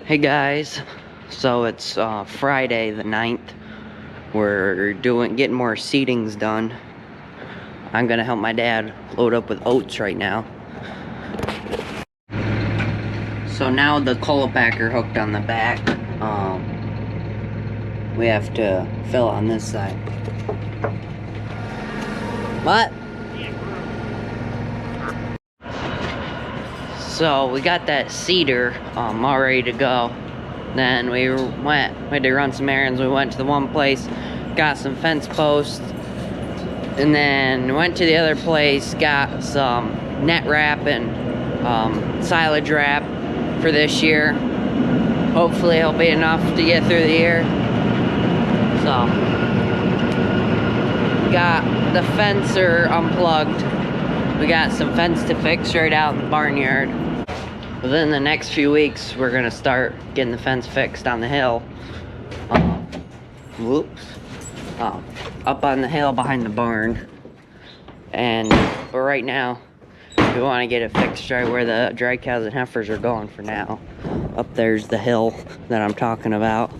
Hey guys, so it's Friday the 9th. We're getting more seedings done. I'm gonna help my dad load up with oats right now. So now the Colopacker hooked on the back. We have to fill on this side. What? So we got that seeder all ready to go. Then we had to run some errands. We went to the one place, got some fence posts, and then went to the other place, got some net wrap and silage wrap for this year. Hopefully it'll be enough to get through the year. So, got the fencer unplugged. We got some fence to fix right out in the barnyard. Within the next few weeks, we're gonna start getting the fence fixed on the hill. Up on the hill behind the barn. But right now, we want to get it fixed right where the dry cows and heifers are going for now. Up there's the hill that I'm talking about.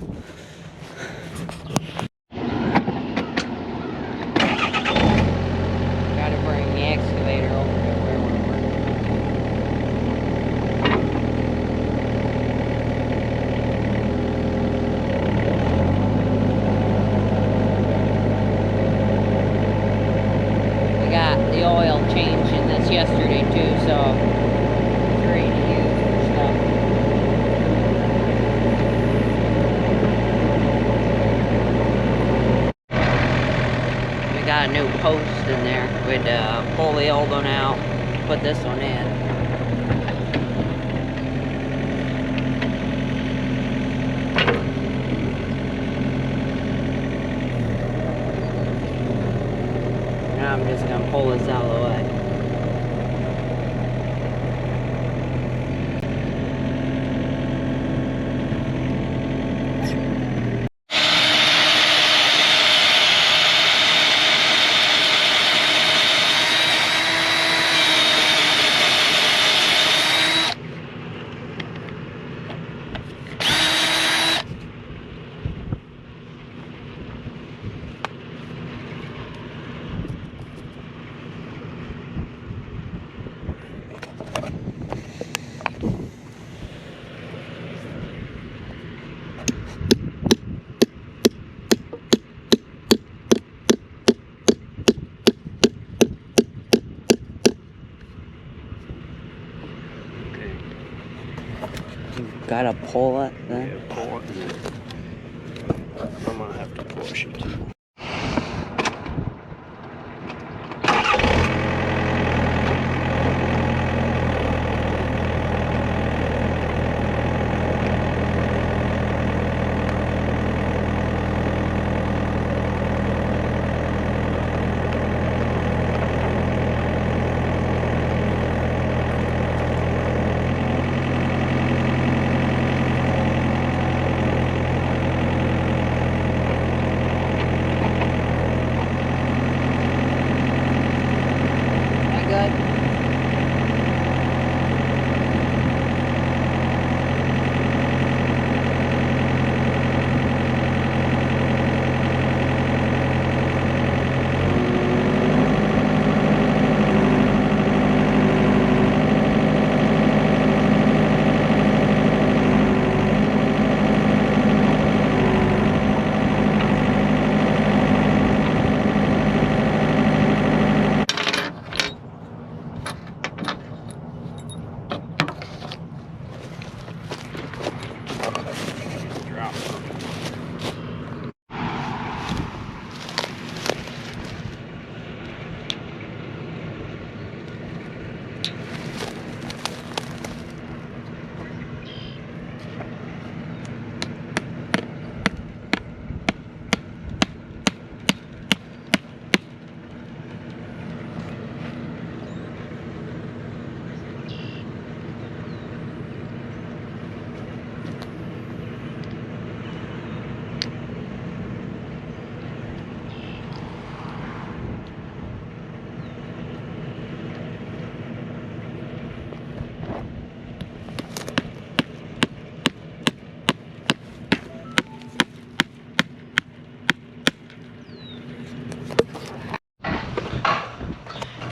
Gotta bring the excavator over to where we're working. We got the oil changed in this yesterday too, so it's ready to use for stuff. We got a new post in there. We'd pull the old one out, put this one in. Now I'm just gonna pull this out of the way. Gotta pull it then? Yeah, pull it. I'm gonna have to push it.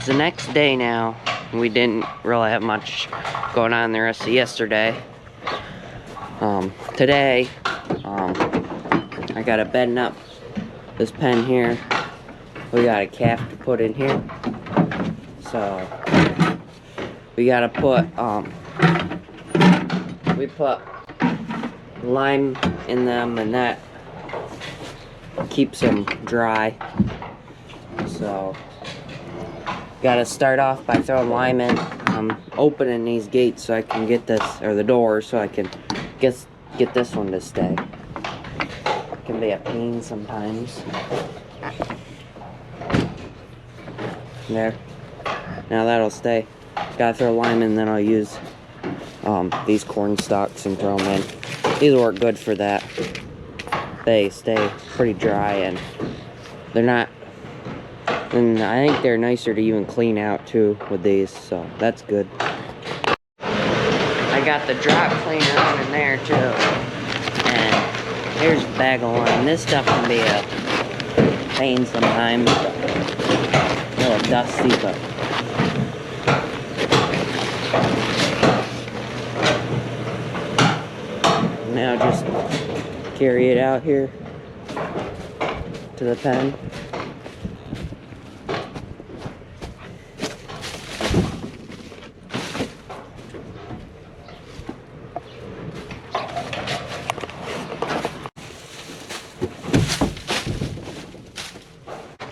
It's the next day now. We didn't really have much going on the rest of yesterday. Today, I got to bend up this pen here. We got a calf to put in here. So, we got to put, we put lime in them, and that keeps them dry. So, got to start off by throwing lime in. I'm opening these gates so I can get this, or the doors, so I can get this one to stay. It can be a pain sometimes. There. Now that'll stay. Gotta throw lime in, then I'll use these corn stalks and throw them in. These work good for that. They stay pretty dry, and they're not. And I think they're nicer to even clean out too with these, so that's good. I got the drop cleaner on in there too. And here's a bag of lime. This stuff can be a pain sometimes. A little dusty, but now just carry it out here to the pen.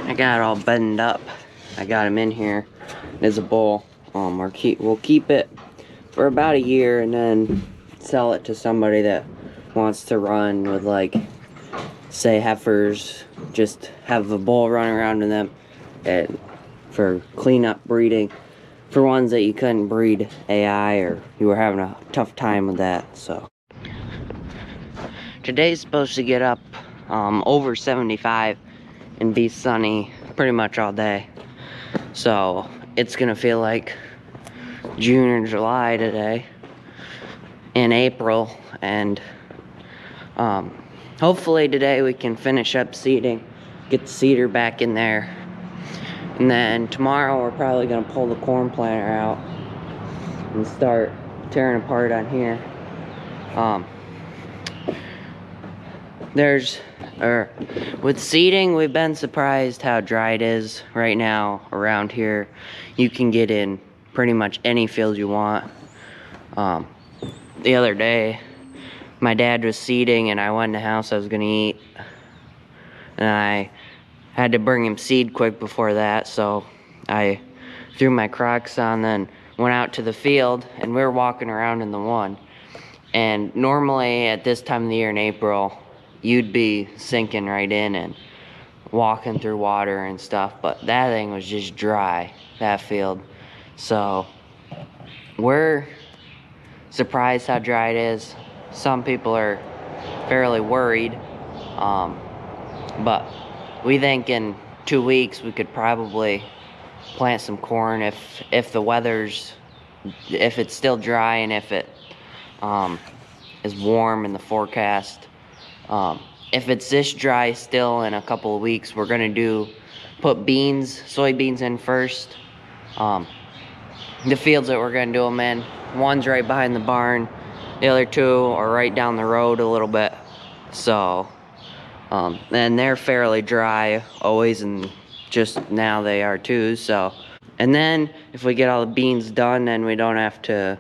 I got it all buttoned up. I got them in here. There's a bowl. We'll keep it for about a year and then sell it to somebody that wants to run with, like, say heifers. Just have a bull run around in them, and for cleanup breeding, for ones that you couldn't breed AI or you were having a tough time with that. So today's supposed to get up over 75 and be sunny pretty much all day. So it's gonna feel like June or July today, in April, and hopefully today we can finish up seeding, get the seeder back in there, and then tomorrow we're probably gonna pull the corn planter out and start tearing apart on here. With seeding, we've been surprised how dry it is right now around here. You can get in pretty much any field you want. The other day, my dad was seeding and I went in the house I was gonna eat. And I had to bring him seed quick before that, so I threw my Crocs on, then went out to the field, and we were walking around in the one. And normally at this time of the year in April, you'd be sinking right in and walking through water and stuff, but that thing was just dry, that field. So we're surprised how dry it is. Some people are fairly worried, but we think in 2 weeks we could probably plant some corn if the weather's, if it's still dry and if it is warm in the forecast. If it's this dry still in a couple of weeks, we're gonna put soybeans in first. The fields that we're gonna do them in, one's right behind the barn, the other two are right down the road a little bit. So, and they're fairly dry always, and just now they are too. So, and then if we get all the beans done, then we don't have to,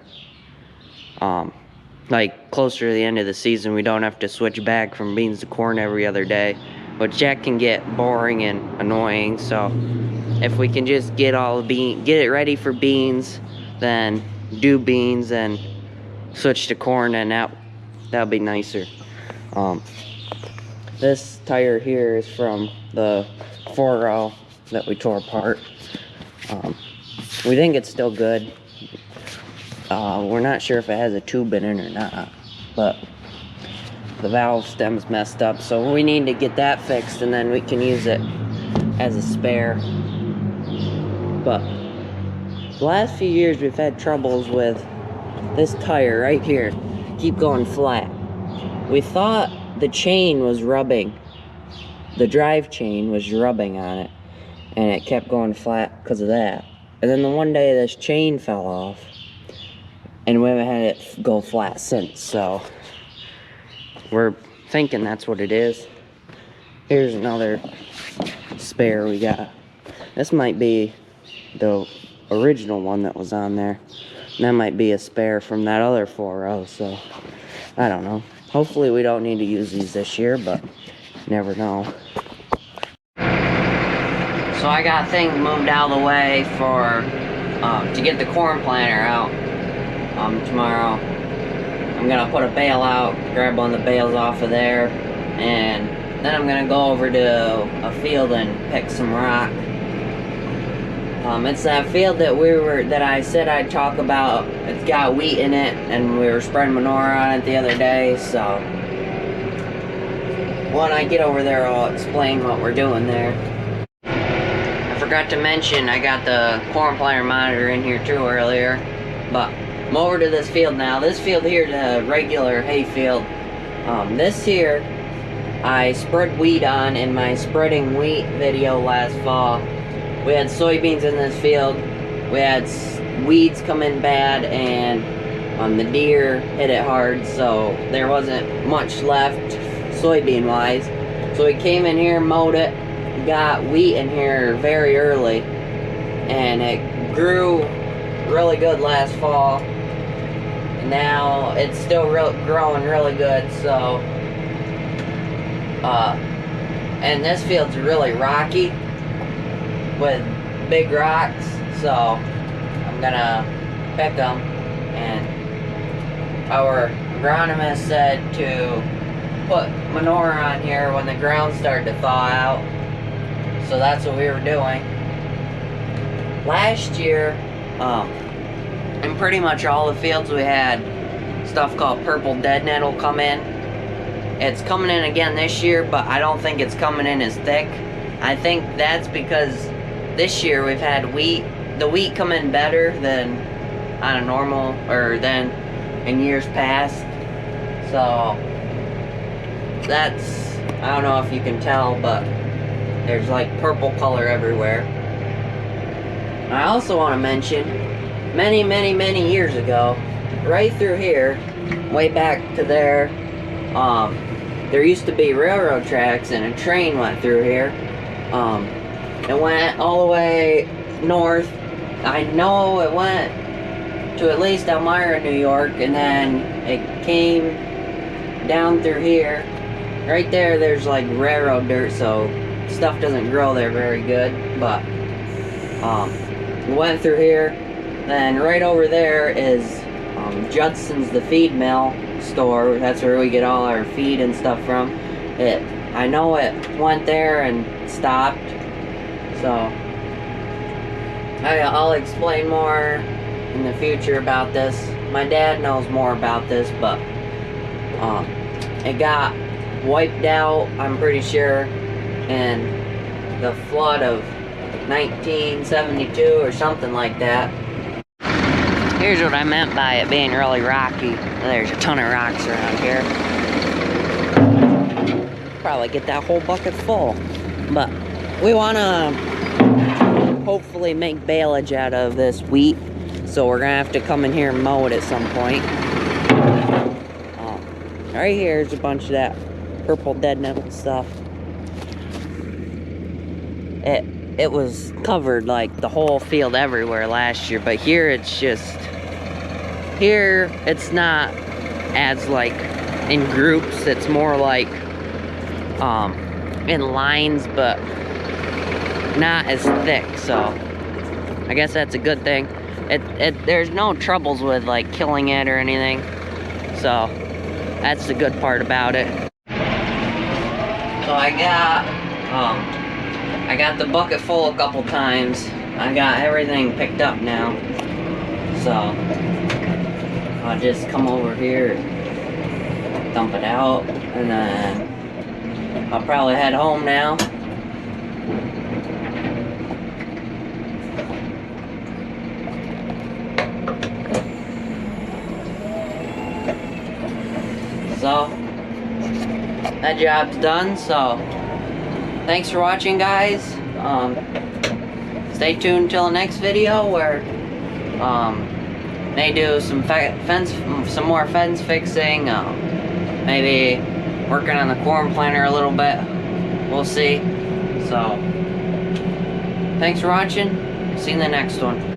like closer to the end of the season, we don't have to switch back from beans to corn every other day, which that can get boring and annoying. So if we can just get it ready for beans, then do beans and switch to corn, and that'll be nicer. This tire here is from the 4-row that we tore apart. We think it's still good. We're not sure if it has a tube in it or not, but the valve stem's messed up, so we need to get that fixed, and then we can use it as a spare. But the last few years we've had troubles with this tire right here. Keep going flat. We thought the chain was rubbing. The drive chain was rubbing on it, and it kept going flat because of that. And then the one day this chain fell off, and we haven't had it go flat since, so we're thinking that's what it is. Here's another spare we got. This might be the original one that was on there. And that might be a spare from that other 4.0, so I don't know. Hopefully we don't need to use these this year, but never know. So I got things moved out of the way for to get the corn planter out tomorrow. I'm gonna put a bale out, grab one of the bales off of there, and then I'm gonna go over to a field and pick some rock. It's that field that I said I'd talk about. It's got wheat in it, and we were spreading manure on it the other day, so when I get over there, I'll explain what we're doing there. I forgot to mention, I got the corn planter monitor in here too earlier, but I'm over to this field now. This field here is a regular hay field. This here, I spread wheat on in my spreading wheat video last fall. We had soybeans in this field. We had weeds come in bad, and the deer hit it hard, so there wasn't much left soybean wise. So we came in here, mowed it, got wheat in here very early, and it grew really good last fall. And now it's still growing really good, so and this field's really rocky with big rocks, so I'm gonna pick them. And our agronomist said to put manure on here when the ground started to thaw out, so that's what we were doing. Last year, in pretty much all the fields we had stuff called purple dead nettle come in. It's coming in again this year, but I don't think it's coming in as thick. I think that's because this year we've had the wheat come in better than on a normal, or than in years past. So that's, I don't know if you can tell, but there's like purple color everywhere. And I also want to mention, many years ago, right through here, way back to there used to be railroad tracks, and a train went through here. It went all the way north. I know it went to at least Elmira, New York, and then it came down through here. Right there, there's like railroad dirt, so stuff doesn't grow there very good, but we went through here. Then right over there is Judson's, the feed mill store. That's where we get all our feed and stuff from. I know it went there and stopped, so I'll explain more in the future about this. My dad knows more about this, but it got wiped out, I'm pretty sure, in the flood of 1972 or something like that. Here's what I meant by it being really rocky. There's a ton of rocks around here. Probably get that whole bucket full. But we want to hopefully make baleage out of this wheat. So we're going to have to come in here and mow it at some point. Right here is a bunch of that purple dead nettle stuff. It was covered like the whole field everywhere last year, but here it's just, here it's not as like in groups, it's more like in lines, but not as thick, so I guess that's a good thing. There's no troubles with like killing it or anything, so that's the good part about it. So I got the bucket full a couple times. I got everything picked up now. So I'll just come over here, dump it out, and then I'll probably head home now. So that job's done, so thanks for watching, guys. stay tuned till the next video where they do some more fence fixing. Maybe working on the corn planter a little bit. We'll see. So, thanks for watching. See you in the next one.